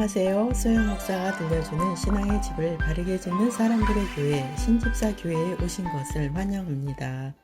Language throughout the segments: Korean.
안녕하세요. 소영 목사가 들려주는 신앙의 집을 바르게 짓는 사람들의 교회 신집사 교회에 오신 것을 환영합니다.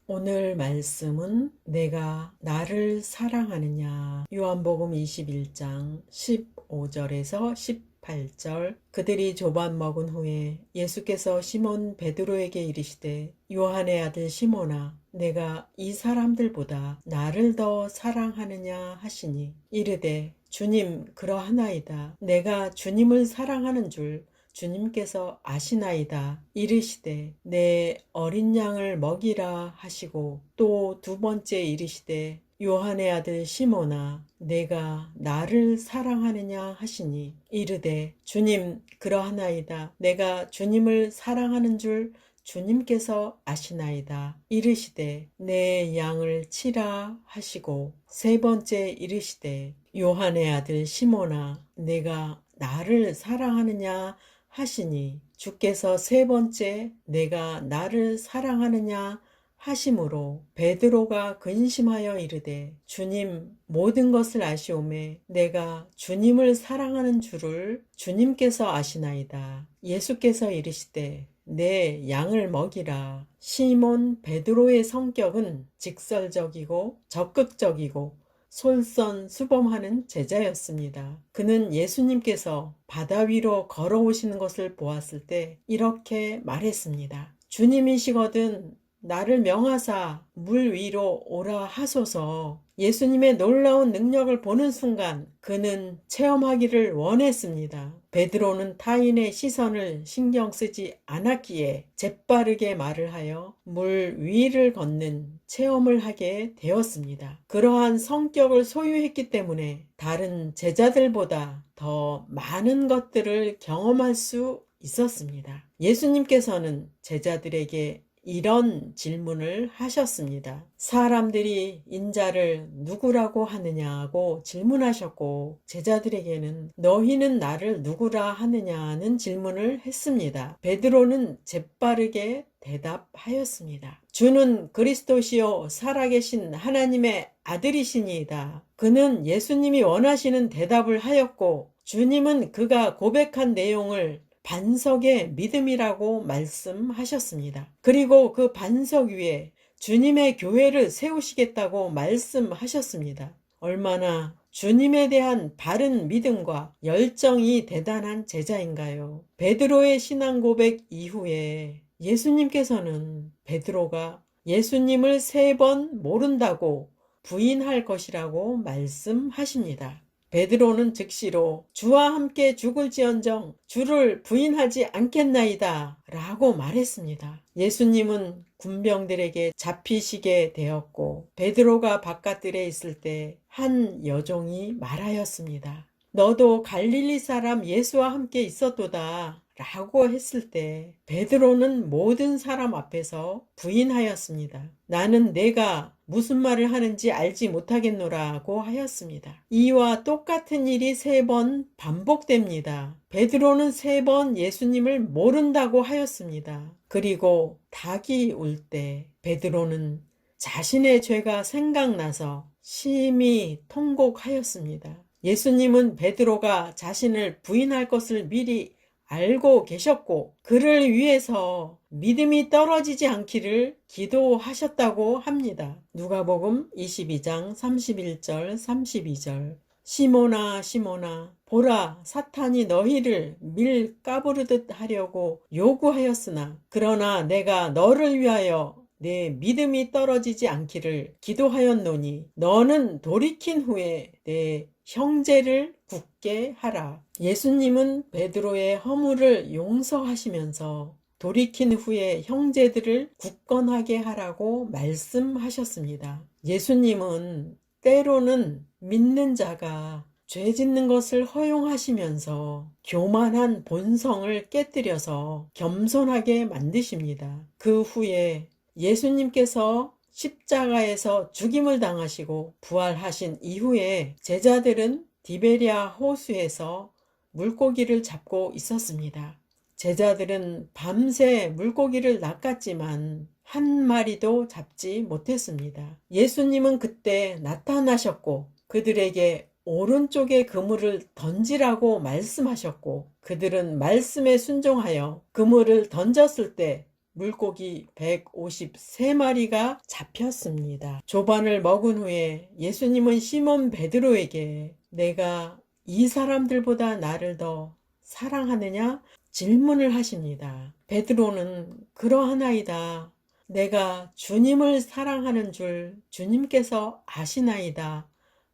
오늘 말씀은 내가 나를 사랑하느냐. 요한복음 21장 15절에서 18절. 그들이 조반 먹은 후에 예수께서 시몬 베드로에게 이르시되 요한의 아들 시몬아 내가 이 사람들보다 나를 더 사랑하느냐 하시니 이르되 주님 그러하나이다. 내가 주님을 사랑하는 줄 주님께서 아시나이다. 이르시되 내 어린 양을 먹이라 하시고 또 두 번째 이르시되 요한의 아들 시몬아 내가 나를 사랑하느냐 하시니 이르되 주님 그러하나이다. 내가 주님을 사랑하는 줄 주님께서 아시나이다. 이르시되 내 양을 치라 하시고 세 번째 이르시되 요한의 아들 시몬아 내가 나를 사랑하느냐 하시니 주께서 세 번째 내가 나를 사랑하느냐 하심으로 베드로가 근심하여 이르되 주님 모든 것을 아시오매 내가 주님을 사랑하는 줄을 주님께서 아시나이다. 예수께서 이르시되 내 양을 먹이라. 시몬 베드로의 성격은 직설적이고 적극적이고 솔선수범하는 제자였습니다. 그는 예수님께서 바다 위로 걸어오시는 것을 보았을 때 이렇게 말했습니다. 주님이시거든 나를 명하사 물 위로 오라 하소서. 예수님의 놀라운 능력을 보는 순간 그는 체험하기를 원했습니다. 베드로는 타인의 시선을 신경 쓰지 않았기에 재빠르게 말을 하여 물 위를 걷는 체험을 하게 되었습니다. 그러한 성격을 소유했기 때문에 다른 제자들보다 더 많은 것들을 경험할 수 있었습니다. 예수님께서는 제자들에게 이런 질문을 하셨습니다. 사람들이 인자를 누구라고 하느냐고 질문하셨고 제자들에게는 너희는 나를 누구라 하느냐는 질문을 했습니다. 베드로는 재빠르게 대답하였습니다. 주는 그리스도시요 살아계신 하나님의 아들이시니이다. 그는 예수님이 원하시는 대답을 하였고 주님은 그가 고백한 내용을 반석의 믿음이라고 말씀하셨습니다. 그리고 그 반석 위에 주님의 교회를 세우시겠다고 말씀하셨습니다. 얼마나 주님에 대한 바른 믿음과 열정이 대단한 제자인가요? 베드로의 신앙 고백 이후에 예수님께서는 베드로가 예수님을 3번 모른다고 부인할 것이라고 말씀하십니다. 베드로는 즉시로 주와 함께 죽을지언정 주를 부인하지 않겠나이다 라고 말했습니다. 예수님은 군병들에게 잡히시게 되었고 베드로가 바깥들에 있을 때 한 여종이 말하였습니다. 너도 갈릴리 사람 예수와 함께 있었도다 라고 했을 때 베드로는 모든 사람 앞에서 부인하였습니다. 나는 내가 무슨 말을 하는지 알지 못하겠노라고 하였습니다. 이와 똑같은 일이 3번 반복됩니다. 베드로는 3번 예수님을 모른다고 하였습니다. 그리고 닭이 울 때 베드로는 자신의 죄가 생각나서 심히 통곡하였습니다. 예수님은 베드로가 자신을 부인할 것을 미리 알고 계셨고 그를 위해서 믿음이 떨어지지 않기를 기도하셨다고 합니다. 누가복음 22장 31절 32절. 시몬아 시몬아 보라 사탄이 너희를 밀 까부르듯 하려고 요구하였으나 그러나 내가 너를 위하여 내 믿음이 떨어지지 않기를 기도하였노니 너는 돌이킨 후에 내 형제를 굳게 하라. 예수님은 베드로의 허물을 용서하시면서 돌이킨 후에 형제들을 굳건하게 하라고 말씀하셨습니다. 예수님은 때로는 믿는 자가 죄 짓는 것을 허용하시면서 교만한 본성을 깨뜨려서 겸손하게 만드십니다. 그 후에 예수님께서 십자가에서 죽임을 당하시고 부활하신 이후에 제자들은 디베랴 호수에서 물고기를 잡고 있었습니다. 제자들은 밤새 물고기를 낚았지만 한 마리도 잡지 못했습니다. 예수님은 그때 나타나셨고 그들에게 오른쪽에 그물을 던지라고 말씀하셨고 그들은 말씀에 순종하여 그물을 던졌을 때 물고기 153마리가 잡혔습니다. 조반을 먹은 후에 예수님은 시몬 베드로에게 내가 이 사람들보다 나를 더 사랑하느냐? 질문을 하십니다. 베드로는 그러하나이다. 내가 주님을 사랑하는 줄 주님께서 아시나이다.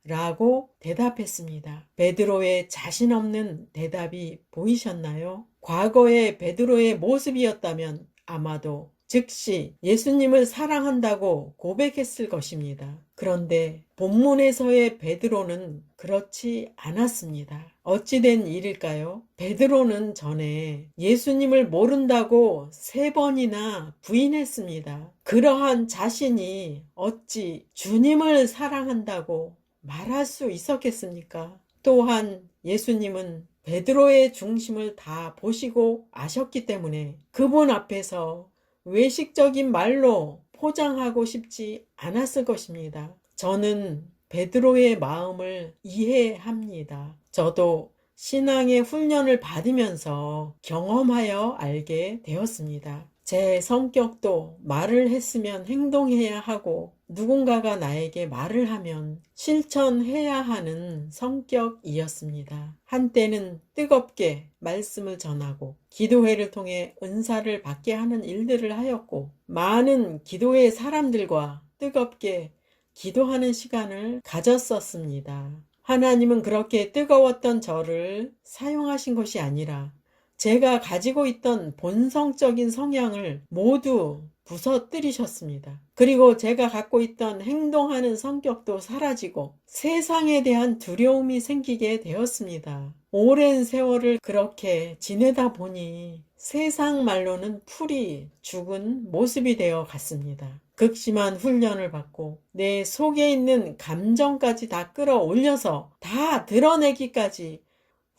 라고 대답했습니다. 베드로의 자신 없는 대답이 보이셨나요? 과거의 베드로의 모습이었다면 아마도 즉시 예수님을 사랑한다고 고백했을 것입니다. 그런데 본문에서의 베드로는 그렇지 않았습니다. 어찌된 일일까요? 베드로는 전에 예수님을 모른다고 3번이나 부인했습니다. 그러한 자신이 어찌 주님을 사랑한다고 말할 수 있었겠습니까? 또한 예수님은 베드로의 중심을 다 보시고 아셨기 때문에 그분 앞에서 외식적인 말로 포장하고 싶지 않았을 것입니다. 저는 베드로의 마음을 이해합니다. 저도 신앙의 훈련을 받으면서 경험하여 알게 되었습니다. 제 성격도 말을 했으면 행동해야 하고 누군가가 나에게 말을 하면 실천해야 하는 성격이었습니다. 한때는 뜨겁게 말씀을 전하고 기도회를 통해 은사를 받게 하는 일들을 하였고 많은 기도회 사람들과 뜨겁게 기도하는 시간을 가졌었습니다. 하나님은 그렇게 뜨거웠던 저를 사용하신 것이 아니라 제가 가지고 있던 본성적인 성향을 모두 부서뜨리셨습니다. 그리고 제가 갖고 있던 행동하는 성격도 사라지고 세상에 대한 두려움이 생기게 되었습니다. 오랜 세월을 그렇게 지내다 보니 세상 말로는 풀이 죽은 모습이 되어 갔습니다. 극심한 훈련을 받고 내 속에 있는 감정까지 다 끌어올려서 다 드러내기까지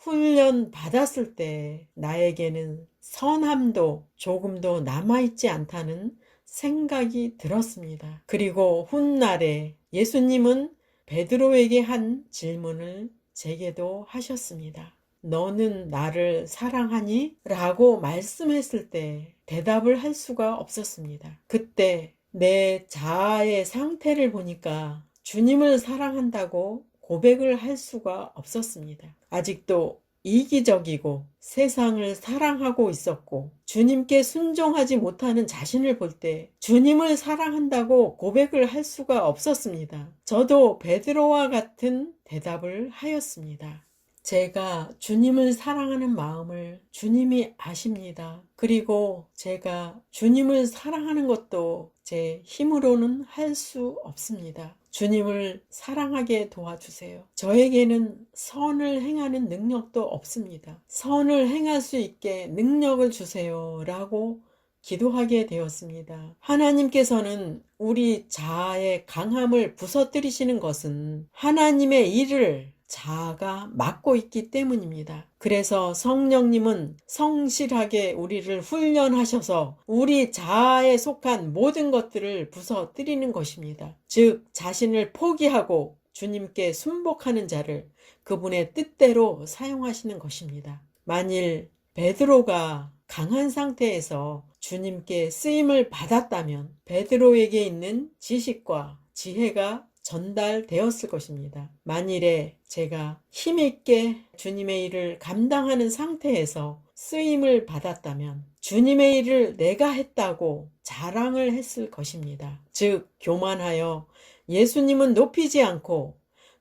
훈련 받았을 때 나에게는 선함도 조금도 남아있지 않다는 생각이 들었습니다. 그리고 훗날에 예수님은 베드로에게 한 질문을 제게도 하셨습니다. 너는 나를 사랑하니? 라고 말씀했을 때 대답을 할 수가 없었습니다. 그때 내 자아의 상태를 보니까 주님을 사랑한다고 고백을 할 수가 없었습니다. 아직도 이기적이고 세상을 사랑하고 있었고 주님께 순종하지 못하는 자신을 볼 때 주님을 사랑한다고 고백을 할 수가 없었습니다. 저도 베드로와 같은 대답을 하였습니다. 제가 주님을 사랑하는 마음을 주님이 아십니다. 그리고 제가 주님을 사랑하는 것도 제 힘으로는 할 수 없습니다. 주님을 사랑하게 도와주세요. 저에게는 선을 행하는 능력도 없습니다. 선을 행할 수 있게 능력을 주세요. 라고 기도하게 되었습니다. 하나님께서는 우리 자아의 강함을 부서뜨리시는 것은 하나님의 일을 자아가 맡고 있기 때문입니다. 그래서 성령님은 성실하게 우리를 훈련하셔서 우리 자아에 속한 모든 것들을 부서뜨리는 것입니다. 즉 자신을 포기하고 주님께 순복하는 자를 그분의 뜻대로 사용하시는 것입니다. 만일 베드로가 강한 상태에서 주님께 쓰임을 받았다면 베드로에게 있는 지식과 지혜가 전달되었을 것입니다. 만일에 제가 힘있게 주님의 일을 감당하는 상태에서 쓰임을 받았다면 주님의 일을 내가 했다고 자랑을 했을 것입니다. 즉 교만하여 예수님은 높이지 않고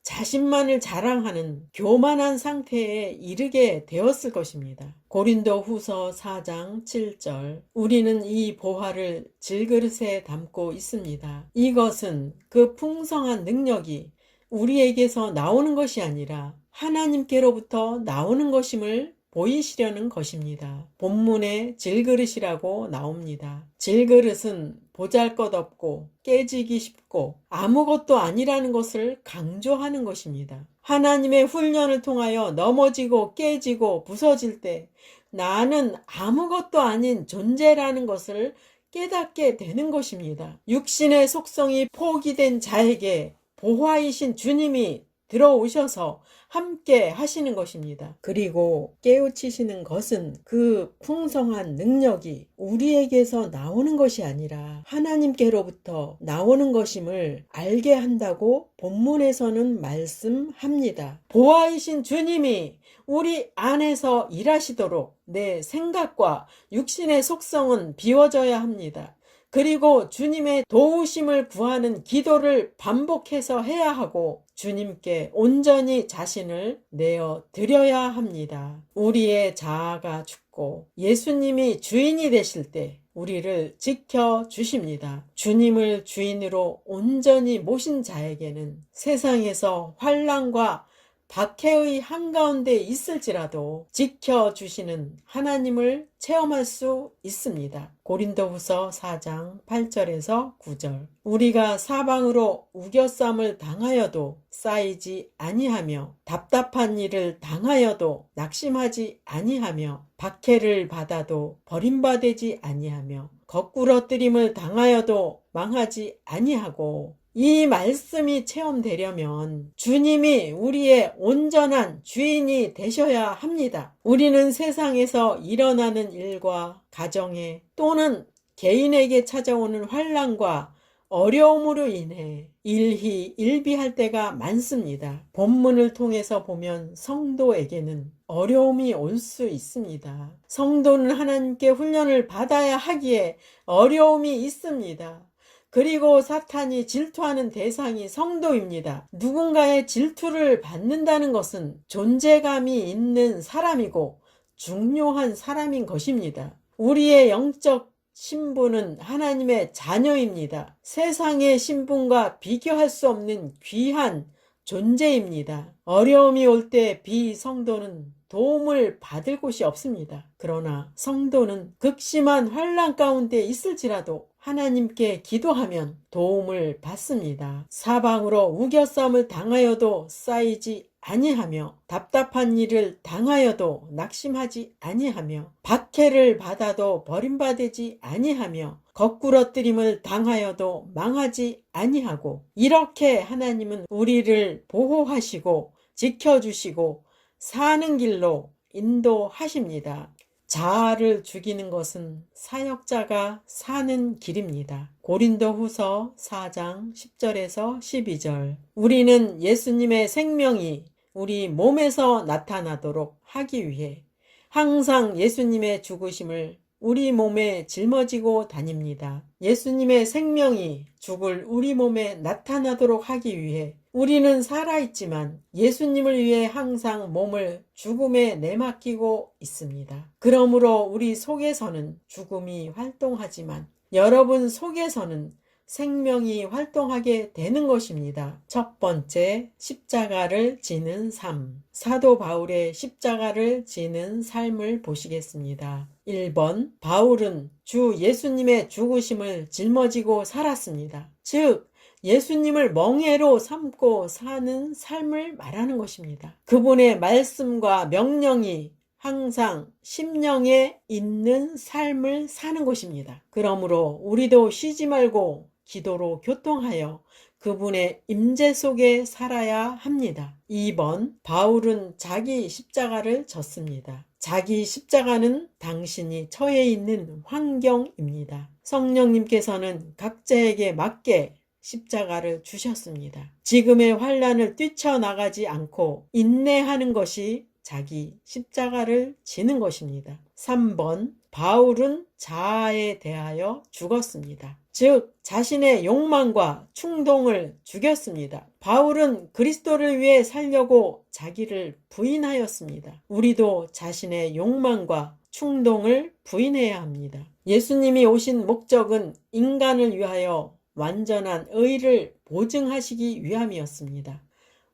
자신만을 자랑하는 교만한 상태에 이르게 되었을 것입니다. 고린도 후서 4장 7절 우리는 이 보화를 질그릇에 담고 있습니다. 이것은 그 풍성한 능력이 우리에게서 나오는 것이 아니라 하나님께로부터 나오는 것임을 보이시려는 것입니다. 본문에 질그릇이라고 나옵니다. 질그릇은 보잘것없고 깨지기 쉽고 아무것도 아니라는 것을 강조하는 것입니다. 하나님의 훈련을 통하여 넘어지고 깨지고 부서질 때 나는 아무것도 아닌 존재라는 것을 깨닫게 되는 것입니다. 육신의 속성이 포기된 자에게 보화이신 주님이 들어오셔서 함께 하시는 것입니다. 그리고 깨우치시는 것은 그 풍성한 능력이 우리에게서 나오는 것이 아니라 하나님께로부터 나오는 것임을 알게 한다고 본문에서는 말씀합니다. 보아이신 주님이 우리 안에서 일하시도록 내 생각과 육신의 속성은 비워져야 합니다. 그리고 주님의 도우심을 구하는 기도를 반복해서 해야 하고 주님께 온전히 자신을 내어 드려야 합니다. 우리의 자아가 죽고 예수님이 주인이 되실 때 우리를 지켜주십니다. 주님을 주인으로 온전히 모신 자에게는 세상에서 환난과 박해의 한가운데 있을지라도 지켜주시는 하나님을 체험할 수 있습니다. 고린도후서 4장 8절에서 9절. 우리가 사방으로 우겨쌈을 당하여도 쌓이지 아니하며 답답한 일을 당하여도 낙심하지 아니하며 박해를 받아도 버림받지 아니하며 거꾸러뜨림을 당하여도 망하지 아니하고 이 말씀이 체험되려면 주님이 우리의 온전한 주인이 되셔야 합니다. 우리는 세상에서 일어나는 일과 가정에 또는 개인에게 찾아오는 환난과 어려움으로 인해 일희일비할 때가 많습니다. 본문을 통해서 보면 성도에게는 어려움이 올 수 있습니다. 성도는 하나님께 훈련을 받아야 하기에 어려움이 있습니다. 그리고 사탄이 질투하는 대상이 성도입니다. 누군가의 질투를 받는다는 것은 존재감이 있는 사람이고 중요한 사람인 것입니다. 우리의 영적 신분은 하나님의 자녀입니다. 세상의 신분과 비교할 수 없는 귀한 존재입니다. 어려움이 올 때 비성도는 도움을 받을 곳이 없습니다. 그러나 성도는 극심한 환난 가운데 있을지라도 하나님께 기도하면 도움을 받습니다. 사방으로 우겨쌈을 당하여도 쌓이지 아니하며 답답한 일을 당하여도 낙심하지 아니하며 박해를 받아도 버림받지 아니하며 거꾸러뜨림을 당하여도 망하지 아니하고 이렇게 하나님은 우리를 보호하시고 지켜주시고 사는 길로 인도하십니다. 자아를 죽이는 것은 사역자가 사는 길입니다. 고린도후서 4장 10절에서 12절. 우리는 예수님의 생명이 우리 몸에서 나타나도록 하기 위해 항상 예수님의 죽으심을 우리 몸에 짊어지고 다닙니다. 예수님의 생명이 죽을 우리 몸에 나타나도록 하기 위해 우리는 살아있지만 예수님을 위해 항상 몸을 죽음에 내맡기고 있습니다. 그러므로 우리 속에서는 죽음이 활동하지만 여러분 속에서는 생명이 활동하게 되는 것입니다. 첫 번째, 십자가를 지는 삶. 사도 바울의 십자가를 지는 삶을 보시겠습니다. 1번, 바울은 주 예수님의 죽으심을 짊어지고 살았습니다. 즉, 예수님을 멍에로 삼고 사는 삶을 말하는 것입니다. 그분의 말씀과 명령이 항상 심령에 있는 삶을 사는 것입니다. 그러므로 우리도 쉬지 말고 기도로 교통하여 그분의 임재 속에 살아야 합니다. 2번, 바울은 자기 십자가를 졌습니다. 자기 십자가는 당신이 처해 있는 환경입니다. 성령님께서는 각자에게 맞게 십자가를 주셨습니다. 지금의 환난을 뛰쳐나가지 않고 인내하는 것이 자기 십자가를 지는 것입니다. 3번, 바울은 자아에 대하여 죽었습니다. 즉 자신의 욕망과 충동을 죽였습니다. 바울은 그리스도를 위해 살려고 자기를 부인하였습니다. 우리도 자신의 욕망과 충동을 부인해야 합니다. 예수님이 오신 목적은 인간을 위하여 완전한 의를 보증하시기 위함이었습니다.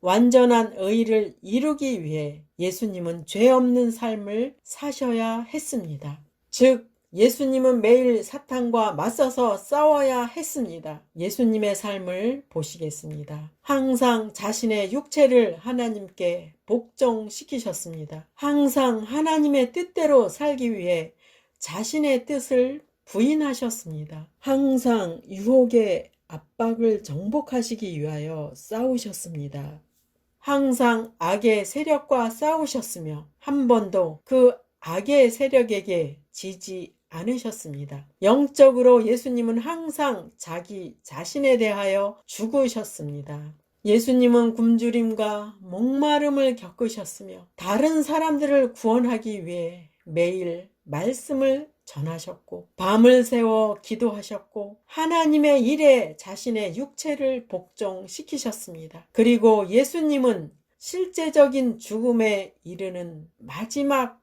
완전한 의를 이루기 위해 예수님은 죄 없는 삶을 사셔야 했습니다. 즉 예수님은 매일 사탄과 맞서서 싸워야 했습니다. 예수님의 삶을 보시겠습니다. 항상 자신의 육체를 하나님께 복종시키셨습니다. 항상 하나님의 뜻대로 살기 위해 자신의 뜻을 부인하셨습니다. 항상 유혹의 압박을 정복하시기 위하여 싸우셨습니다. 항상 악의 세력과 싸우셨으며 한 번도 그 악의 세력에게 지지 않으셨습니다. 영적으로 예수님은 항상 자기 자신에 대하여 죽으셨습니다. 예수님은 굶주림과 목마름을 겪으셨으며 다른 사람들을 구원하기 위해 매일 말씀을 전하셨고 밤을 새워 기도하셨고 하나님의 일에 자신의 육체를 복종시키셨습니다. 그리고 예수님은 실제적인 죽음에 이르는 마지막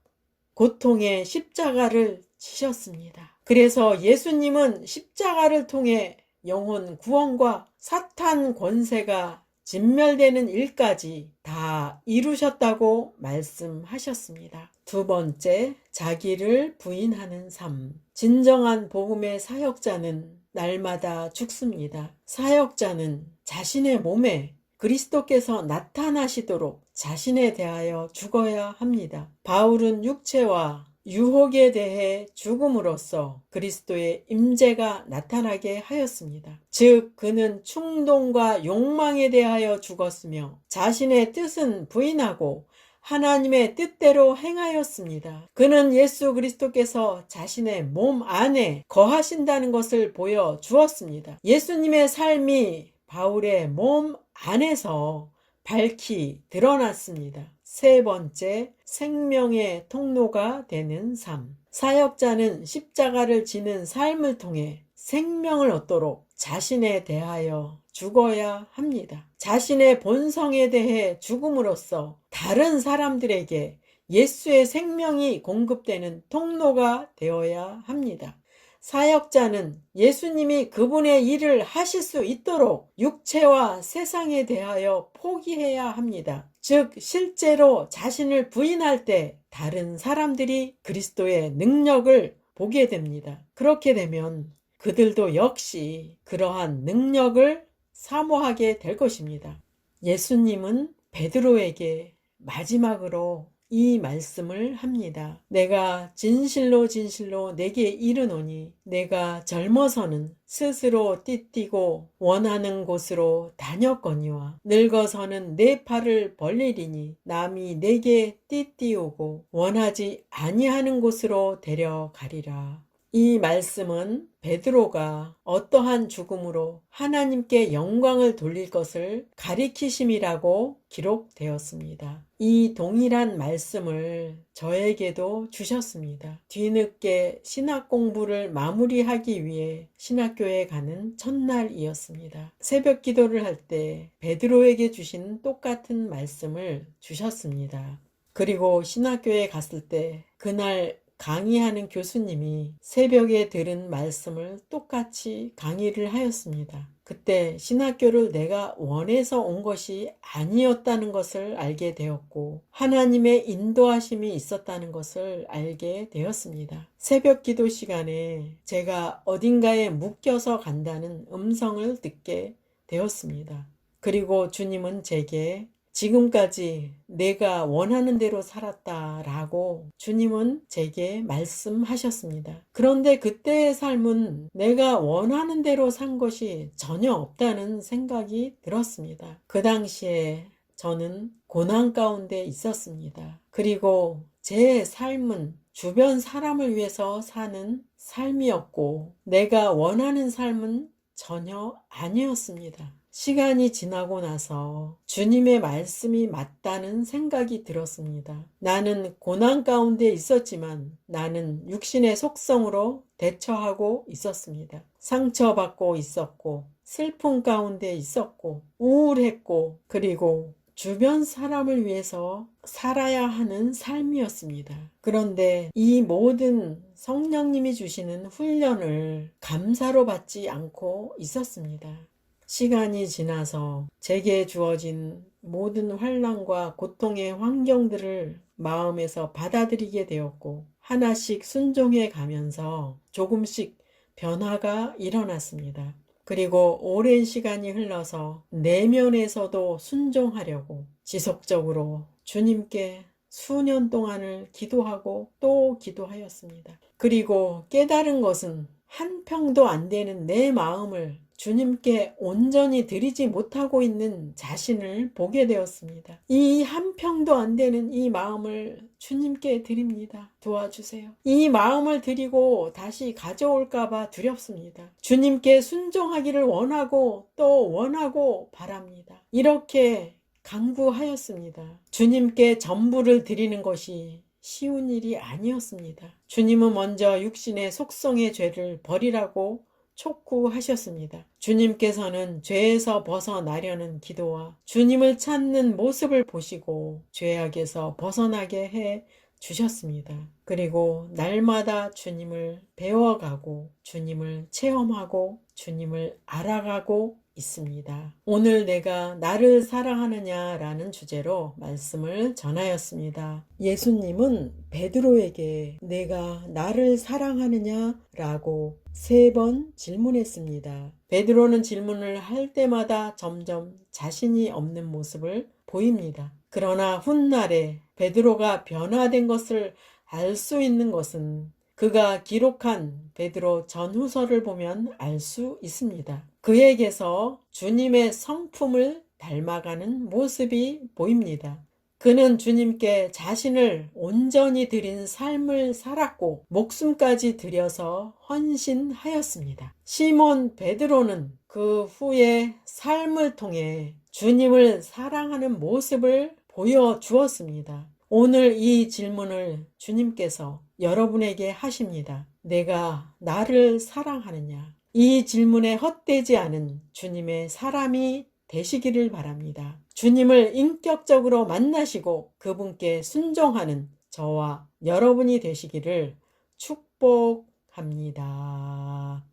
고통의 십자가를 지셨습니다. 그래서 예수님은 십자가를 통해 영혼 구원과 사탄 권세가 진멸되는 일까지 다 이루셨다고 말씀하셨습니다. 두 번째, 자기를 부인하는 삶. 진정한 복음의 사역자는 날마다 죽습니다. 사역자는 자신의 몸에 그리스도께서 나타나시도록 자신에 대하여 죽어야 합니다. 바울은 육체와 유혹에 대해 죽음으로써 그리스도의 임재가 나타나게 하였습니다. 즉 그는 충동과 욕망에 대하여 죽었으며 자신의 뜻은 부인하고 하나님의 뜻대로 행하였습니다. 그는 예수 그리스도께서 자신의 몸 안에 거하신다는 것을 보여주었습니다. 예수님의 삶이 바울의 몸 안에서 밝히 드러났습니다. 세 번째, 생명의 통로가 되는 삶. 사역자는 십자가를 지는 삶을 통해 생명을 얻도록 자신에 대하여 죽어야 합니다. 자신의 본성에 대해 죽음으로써 다른 사람들에게 예수의 생명이 공급되는 통로가 되어야 합니다. 사역자는 예수님이 그분의 일을 하실 수 있도록 육체와 세상에 대하여 포기해야 합니다. 즉 실제로 자신을 부인할 때 다른 사람들이 그리스도의 능력을 보게 됩니다. 그렇게 되면 그들도 역시 그러한 능력을 사모하게 될 것입니다. 예수님은 베드로에게 마지막으로 이 말씀을 합니다. 내가 진실로 진실로 내게 이르노니 내가 젊어서는 스스로 띠띠고 원하는 곳으로 다녔거니와 늙어서는 내 팔을 벌리리니 남이 내게 띠띠우고 원하지 아니하는 곳으로 데려가리라. 이 말씀은 베드로가 어떠한 죽음으로 하나님께 영광을 돌릴 것을 가리키심이라고 기록되었습니다. 이 동일한 말씀을 저에게도 주셨습니다. 뒤늦게 신학 공부를 마무리하기 위해 신학교에 가는 첫날이었습니다. 새벽 기도를 할 때 베드로에게 주신 똑같은 말씀을 주셨습니다. 그리고 신학교에 갔을 때 그날 강의하는 교수님이 새벽에 들은 말씀을 똑같이 강의를 하였습니다. 그때 신학교를 내가 원해서 온 것이 아니었다는 것을 알게 되었고 하나님의 인도하심이 있었다는 것을 알게 되었습니다. 새벽 기도 시간에 제가 어딘가에 묶여서 간다는 음성을 듣게 되었습니다. 그리고 주님은 제게 지금까지 내가 원하는 대로 살았다라고 주님은 제게 말씀하셨습니다. 그런데 그때의 삶은 내가 원하는 대로 산 것이 전혀 없다는 생각이 들었습니다. 그 당시에 저는 고난 가운데 있었습니다. 그리고 제 삶은 주변 사람을 위해서 사는 삶이었고 내가 원하는 삶은 전혀 아니었습니다. 시간이 지나고 나서 주님의 말씀이 맞다는 생각이 들었습니다. 나는 고난 가운데 있었지만 나는 육신의 속성으로 대처하고 있었습니다. 상처받고 있었고 슬픔 가운데 있었고 우울했고 그리고 주변 사람을 위해서 살아야 하는 삶이었습니다. 그런데 이 모든 성령님이 주시는 훈련을 감사로 받지 않고 있었습니다. 시간이 지나서 제게 주어진 모든 환난과 고통의 환경들을 마음에서 받아들이게 되었고 하나씩 순종해 가면서 조금씩 변화가 일어났습니다. 그리고 오랜 시간이 흘러서 내면에서도 순종하려고 지속적으로 주님께 수년 동안을 기도하고 또 기도하였습니다. 그리고 깨달은 것은 한 평도 안 되는 내 마음을 주님께 온전히 드리지 못하고 있는 자신을 보게 되었습니다. 이 한 평도 안 되는 이 마음을 주님께 드립니다. 도와주세요. 이 마음을 드리고 다시 가져올까봐 두렵습니다. 주님께 순종하기를 원하고 또 원하고 바랍니다. 이렇게 간구하였습니다. 주님께 전부를 드리는 것이 쉬운 일이 아니었습니다. 주님은 먼저 육신의 속성의 죄를 버리라고 촉구하셨습니다. 주님께서는 죄에서 벗어나려는 기도와 주님을 찾는 모습을 보시고 죄악에서 벗어나게 해 주셨습니다. 그리고 날마다 주님을 배워가고 주님을 체험하고 주님을 알아가고 있습니다. 오늘 내가 나를 사랑하느냐라는 주제로 말씀을 전하였습니다. 예수님은 베드로에게 내가 나를 사랑하느냐라고 3번 질문했습니다. 베드로는 질문을 할 때마다 점점 자신이 없는 모습을 보입니다. 그러나 훗날에 베드로가 변화된 것을 알 수 있는 것은 그가 기록한 베드로 전후서를 보면 알 수 있습니다. 그에게서 주님의 성품을 닮아가는 모습이 보입니다. 그는 주님께 자신을 온전히 드린 삶을 살았고 목숨까지 들여서 헌신하였습니다. 시몬 베드로는 그 후에 삶을 통해 주님을 사랑하는 모습을 보여주었습니다. 오늘 이 질문을 주님께서 여러분에게 하십니다. 내가 나를 사랑하느냐? 이 질문에 헛되지 않은 주님의 사람이 되시기를 바랍니다. 주님을 인격적으로 만나시고 그분께 순종하는 저와 여러분이 되시기를 축복합니다.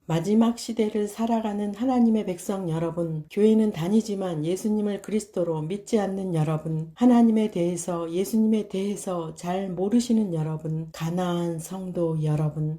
마지막 시대를 살아가는 하나님의 백성 여러분, 교회는 다니지만 예수님을 그리스도로 믿지 않는 여러분, 하나님에 대해서 예수님에 대해서 잘 모르시는 여러분, 가나안 성도 여러분,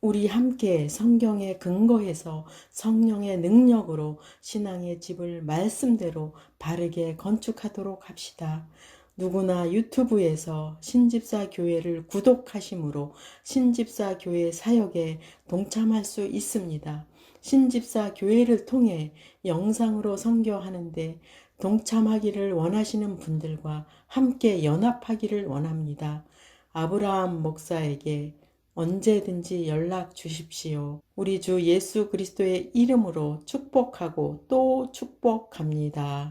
우리 함께 성경에 근거해서 성령의 능력으로 신앙의 집을 말씀대로 바르게 건축하도록 합시다. 누구나 유튜브에서 신집사 교회를 구독하심으로 신집사 교회 사역에 동참할 수 있습니다. 신집사 교회를 통해 영상으로 선교하는데 동참하기를 원하시는 분들과 함께 연합하기를 원합니다. 아브라함 목사에게 언제든지 연락 주십시오. 우리 주 예수 그리스도의 이름으로 축복하고 또 축복합니다.